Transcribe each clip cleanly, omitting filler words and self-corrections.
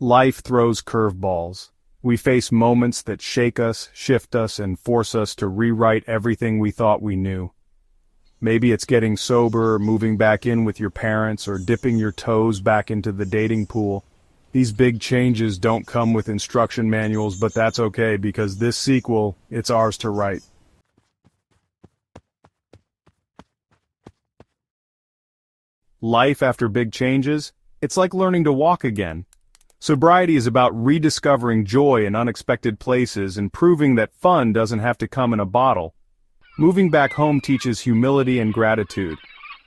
Life throws curveballs. We face moments that shake us, shift us, and force us to rewrite everything we thought we knew. Maybe it's getting sober, moving back in with your parents, or dipping your toes back into the dating pool. These big changes don't come with instruction manuals, but that's okay because this sequel, it's ours to write. Life after big changes, it's like learning to walk again. Sobriety is about rediscovering joy in unexpected places and proving that fun doesn't have to come in a bottle. Moving back home teaches humility and gratitude.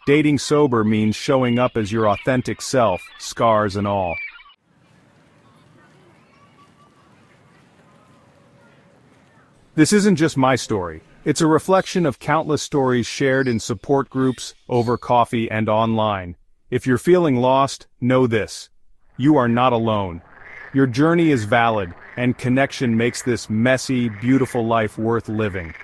Dating sober means showing up as your authentic self, scars and all. This isn't just my story. It's a reflection of countless stories shared in support groups, over coffee, and online. If you're feeling lost, know this. You are not alone. Your journey is valid, and connection makes this messy, beautiful life worth living.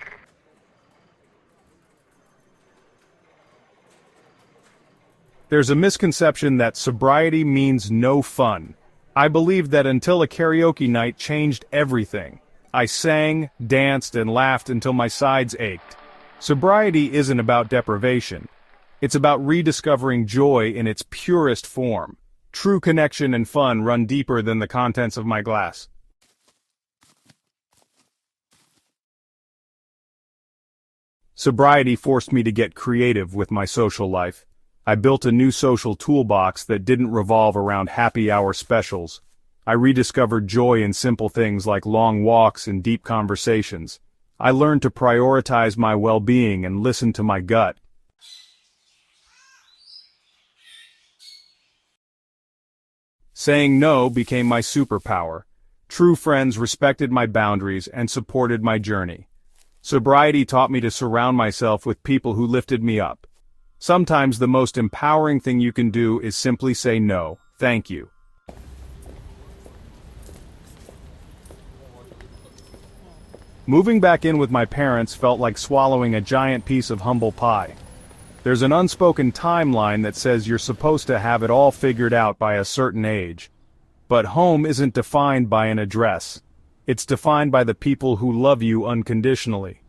There's a misconception that sobriety means no fun. I believe that until a karaoke night changed everything. I sang, danced, and laughed until my sides ached. Sobriety isn't about deprivation. It's about rediscovering joy in its purest form. True connection and fun run deeper than the contents of my glass. Sobriety forced me to get creative with my social life. I built a new social toolbox that didn't revolve around happy hour specials. I rediscovered joy in simple things like long walks and deep conversations. I learned to prioritize my well-being and listen to my gut. Saying no became my superpower. True friends respected my boundaries and supported my journey. Sobriety taught me to surround myself with people who lifted me up. Sometimes the most empowering thing you can do is simply say no, thank you. Moving back in with my parents felt like swallowing a giant piece of humble pie. There's an unspoken timeline that says you're supposed to have it all figured out by a certain age. But home isn't defined by an address. It's defined by the people who love you unconditionally.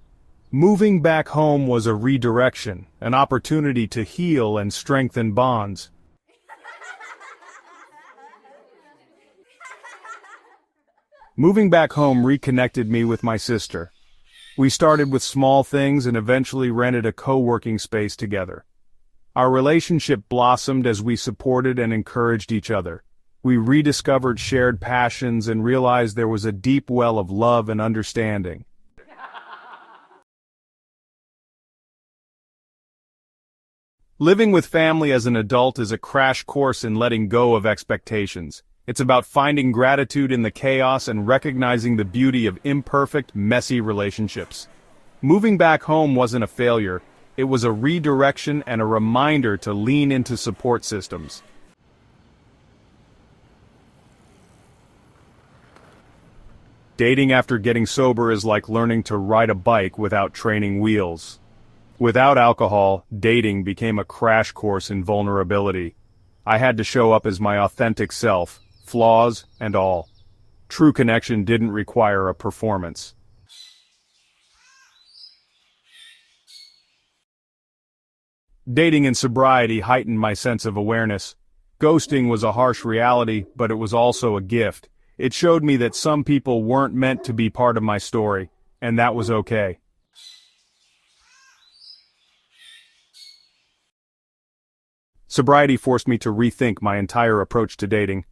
Moving back home was a redirection, an opportunity to heal and strengthen bonds. Moving back home reconnected me with my sister. We started with small things and eventually rented a co-working space together. Our relationship blossomed as we supported and encouraged each other. We rediscovered shared passions and realized there was a deep well of love and understanding. Living with family as an adult is a crash course in letting go of expectations. It's about finding gratitude in the chaos and recognizing the beauty of imperfect, messy relationships. Moving back home wasn't a failure, it was a redirection and a reminder to lean into support systems. Dating after getting sober is like learning to ride a bike without training wheels. Without alcohol, dating became a crash course in vulnerability. I had to show up as my authentic self, flaws and all. True connection didn't require a performance. Dating in sobriety heightened my sense of awareness. Ghosting was a harsh reality, but it was also a gift. It showed me that some people weren't meant to be part of my story, and that was okay. Sobriety forced me to rethink my entire approach to dating.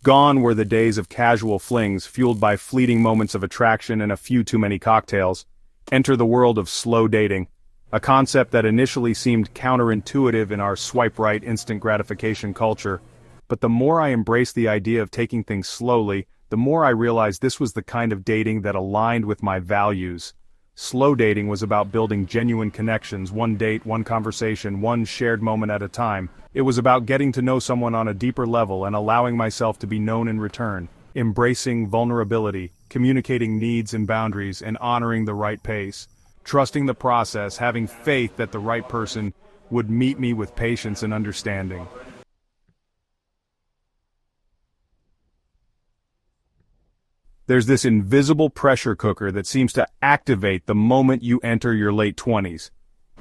Gone were the days of casual flings fueled by fleeting moments of attraction and a few too many cocktails. Enter the world of slow dating, a concept that initially seemed counterintuitive in our swipe-right instant gratification culture. But the more I embraced the idea of taking things slowly, the more I realized this was the kind of dating that aligned with my values. Slow dating was about building genuine connections, one date, one conversation, one shared moment at a time. It was about getting to know someone on a deeper level and allowing myself to be known in return, embracing vulnerability, communicating needs and boundaries, and honoring the right pace. Trusting the process, having faith that the right person would meet me with patience and understanding. There's this invisible pressure cooker that seems to activate the moment you enter your late 20s.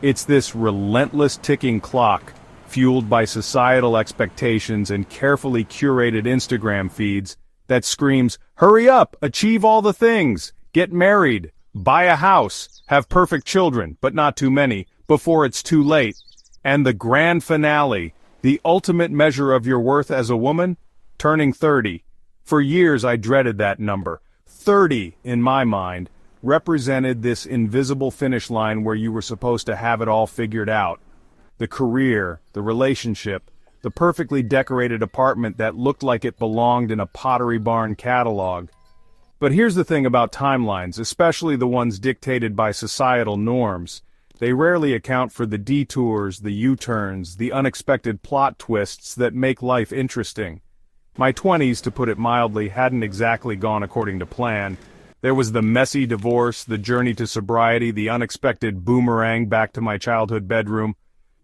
It's this relentless ticking clock, fueled by societal expectations and carefully curated Instagram feeds, that screams, "Hurry up, achieve all the things, get married, buy a house, have perfect children, but not too many, before it's too late." And the grand finale, the ultimate measure of your worth as a woman, turning 30. For years I dreaded that number. 30, in my mind, represented this invisible finish line where you were supposed to have it all figured out. The career, the relationship, the perfectly decorated apartment that looked like it belonged in a Pottery Barn catalog. But here's the thing about timelines, especially the ones dictated by societal norms. They rarely account for the detours, the U-turns, the unexpected plot twists that make life interesting. My 20s, to put it mildly, hadn't exactly gone according to plan. There was the messy divorce, the journey to sobriety, the unexpected boomerang back to my childhood bedroom.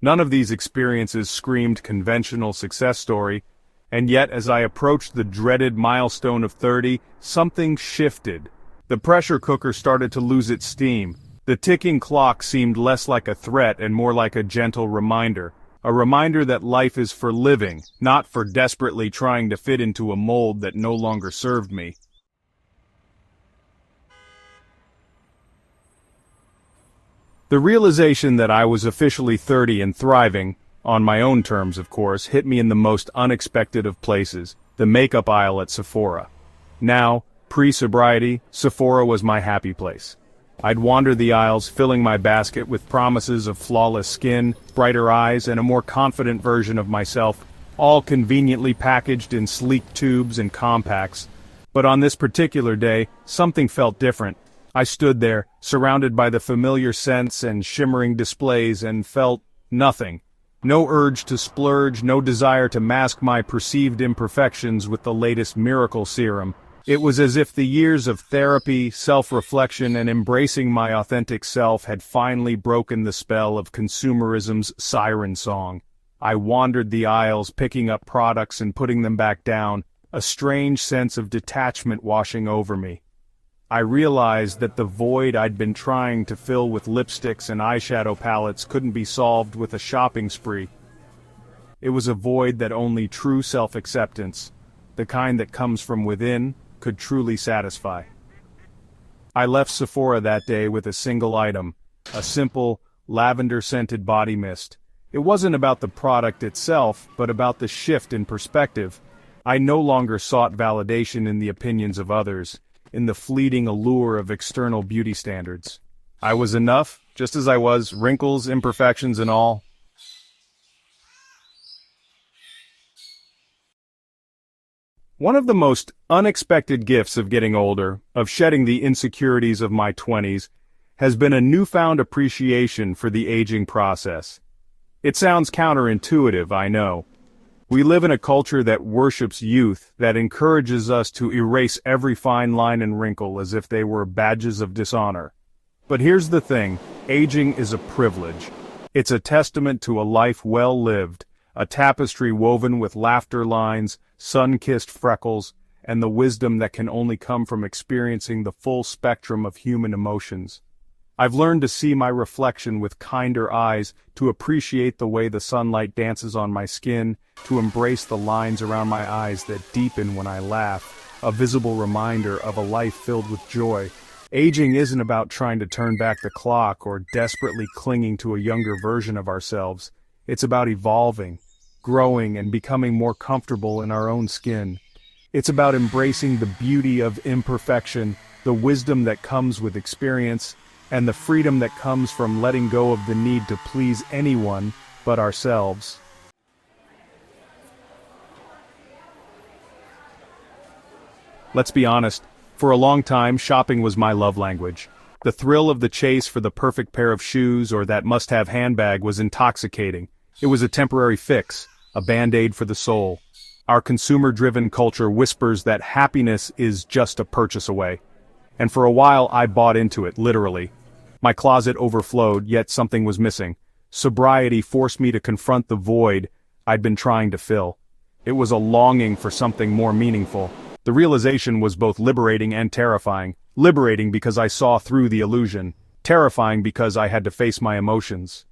None of these experiences screamed conventional success story, and yet as I approached the dreaded milestone of 30, something shifted. The pressure cooker started to lose its steam. The ticking clock seemed less like a threat and more like a gentle reminder. A reminder that life is for living, not for desperately trying to fit into a mold that no longer served me. The realization that I was officially 30 and thriving, on my own terms of course, hit me in the most unexpected of places, the makeup aisle at Sephora. Now, pre-sobriety, Sephora was my happy place. I'd wander the aisles, filling my basket with promises of flawless skin, brighter eyes, and a more confident version of myself, all conveniently packaged in sleek tubes and compacts. But on this particular day, something felt different. I stood there, surrounded by the familiar scents and shimmering displays, and felt nothing. No urge to splurge, no desire to mask my perceived imperfections with the latest miracle serum. It was as if the years of therapy, self-reflection, and embracing my authentic self had finally broken the spell of consumerism's siren song. I wandered the aisles, picking up products and putting them back down, a strange sense of detachment washing over me. I realized that the void I'd been trying to fill with lipsticks and eyeshadow palettes couldn't be solved with a shopping spree. It was a void that only true self-acceptance, the kind that comes from within, could truly satisfy. I left Sephora that day with a single item, a simple, lavender-scented body mist. It wasn't about the product itself, but about the shift in perspective. I no longer sought validation in the opinions of others, in the fleeting allure of external beauty standards. I was enough, just as I was, wrinkles, imperfections, and all. One of the most unexpected gifts of getting older, of shedding the insecurities of my 20s, has been a newfound appreciation for the aging process. It sounds counterintuitive, I know. We live in a culture that worships youth, that encourages us to erase every fine line and wrinkle as if they were badges of dishonor. But here's the thing, aging is a privilege. It's a testament to a life well lived, a tapestry woven with laughter lines, sun-kissed freckles, and the wisdom that can only come from experiencing the full spectrum of human emotions. I've learned to see my reflection with kinder eyes, to appreciate the way the sunlight dances on my skin, to embrace the lines around my eyes that deepen when I laugh, a visible reminder of a life filled with joy. Aging isn't about trying to turn back the clock or desperately clinging to a younger version of ourselves. It's about evolving, growing, and becoming more comfortable in our own skin. It's about embracing the beauty of imperfection, the wisdom that comes with experience, and the freedom that comes from letting go of the need to please anyone but ourselves. Let's be honest, for a long time shopping was my love language. The thrill of the chase for the perfect pair of shoes or that must-have handbag was intoxicating. It was a temporary fix, a band-aid for the soul. Our consumer-driven culture whispers that happiness is just a purchase away. And for a while I bought into it, literally. My closet overflowed, yet something was missing. Sobriety forced me to confront the void I'd been trying to fill. It was a longing for something more meaningful. The realization was both liberating and terrifying. Liberating because I saw through the illusion, terrifying because I had to face my emotions.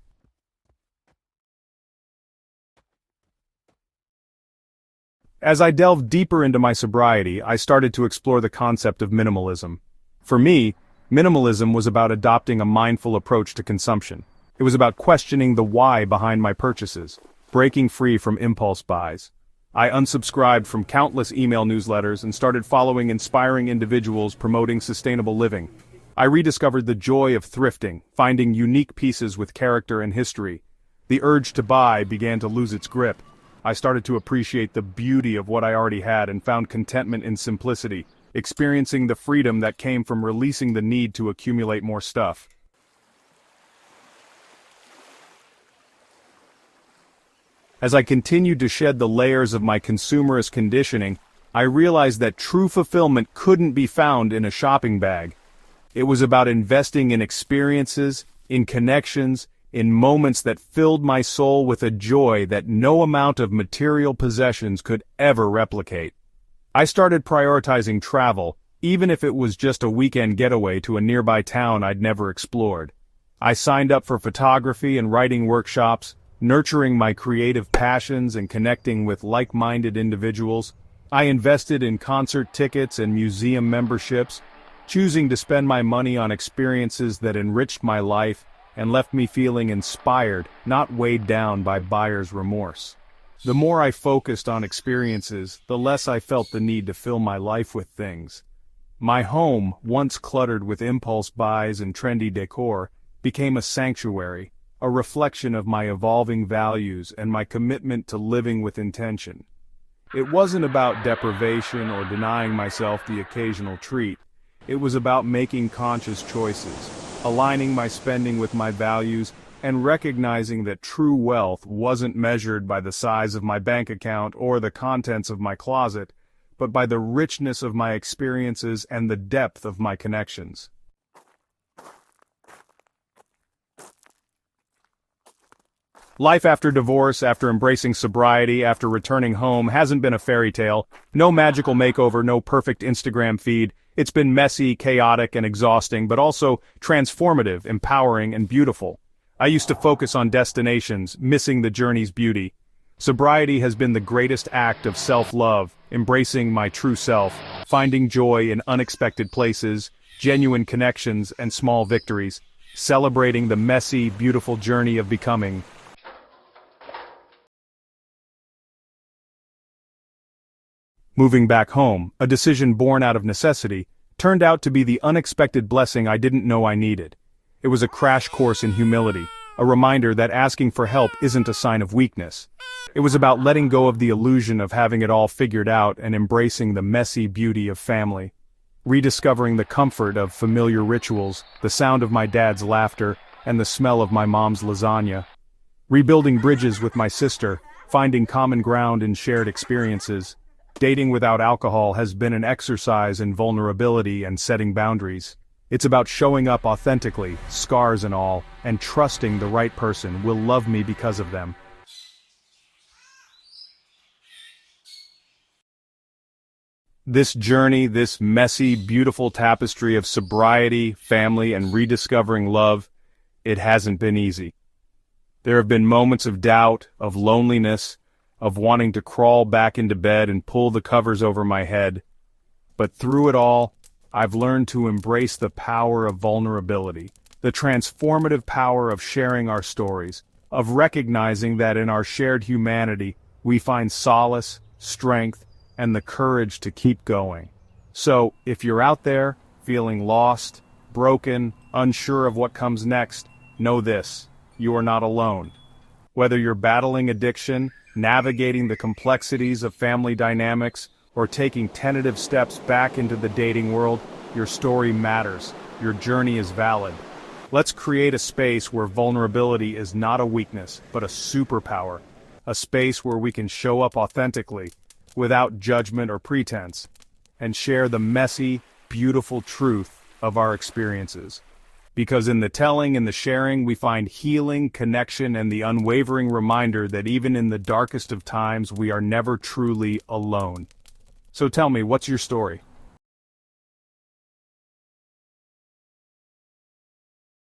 As I delved deeper into my sobriety, I started to explore the concept of minimalism. For me, minimalism was about adopting a mindful approach to consumption. It was about questioning the why behind my purchases, breaking free from impulse buys. I unsubscribed from countless email newsletters and started following inspiring individuals promoting sustainable living. I rediscovered the joy of thrifting, finding unique pieces with character and history. The urge to buy began to lose its grip. I started to appreciate the beauty of what I already had and found contentment in simplicity, experiencing the freedom that came from releasing the need to accumulate more stuff. As I continued to shed the layers of my consumerist conditioning, I realized that true fulfillment couldn't be found in a shopping bag. It was about investing in experiences, in connections, in moments that filled my soul with a joy that no amount of material possessions could ever replicate. I started prioritizing travel, even if it was just a weekend getaway to a nearby town I'd never explored. I signed up for photography and writing workshops, nurturing my creative passions and connecting with like-minded individuals. I invested in concert tickets and museum memberships, choosing to spend my money on experiences that enriched my life and left me feeling inspired, not weighed down by buyer's remorse. The more I focused on experiences, the less I felt the need to fill my life with things. My home, once cluttered with impulse buys and trendy decor, became a sanctuary, a reflection of my evolving values and my commitment to living with intention. It wasn't about deprivation or denying myself the occasional treat. It was about making conscious choices, aligning my spending with my values, and recognizing that true wealth wasn't measured by the size of my bank account or the contents of my closet, but by the richness of my experiences and the depth of my connections. Life after divorce, after embracing sobriety, after returning home hasn't been a fairy tale. No magical makeover, no perfect Instagram feed. It's been messy, chaotic, and exhausting, but also transformative, empowering, and beautiful. I used to focus on destinations, missing the journey's beauty. Sobriety has been the greatest act of self-love, embracing my true self, finding joy in unexpected places, genuine connections, and small victories, celebrating the messy, beautiful journey of becoming. Moving back home, a decision born out of necessity, turned out to be the unexpected blessing I didn't know I needed. It was a crash course in humility, a reminder that asking for help isn't a sign of weakness. It was about letting go of the illusion of having it all figured out and embracing the messy beauty of family. Rediscovering the comfort of familiar rituals, the sound of my dad's laughter, and the smell of my mom's lasagna. Rebuilding bridges with my sister, finding common ground in shared experiences. Dating without alcohol has been an exercise in vulnerability and setting boundaries. It's about showing up authentically, scars and all, and trusting the right person will love me because of them. This journey, this messy, beautiful tapestry of sobriety, family, and rediscovering love, it hasn't been easy. There have been moments of doubt, of loneliness, of wanting to crawl back into bed and pull the covers over my head. But through it all, I've learned to embrace the power of vulnerability, the transformative power of sharing our stories, of recognizing that in our shared humanity, we find solace, strength, and the courage to keep going. So, if you're out there, feeling lost, broken, unsure of what comes next, know this: you are not alone. Whether you're battling addiction, navigating the complexities of family dynamics, or taking tentative steps back into the dating world, your story matters. Your journey is valid. Let's create a space where vulnerability is not a weakness, but a superpower. A space where we can show up authentically, without judgment or pretense, and share the messy, beautiful truth of our experiences. Because in the telling and the sharing, we find healing, connection, and the unwavering reminder that even in the darkest of times, we are never truly alone. So tell me, what's your story?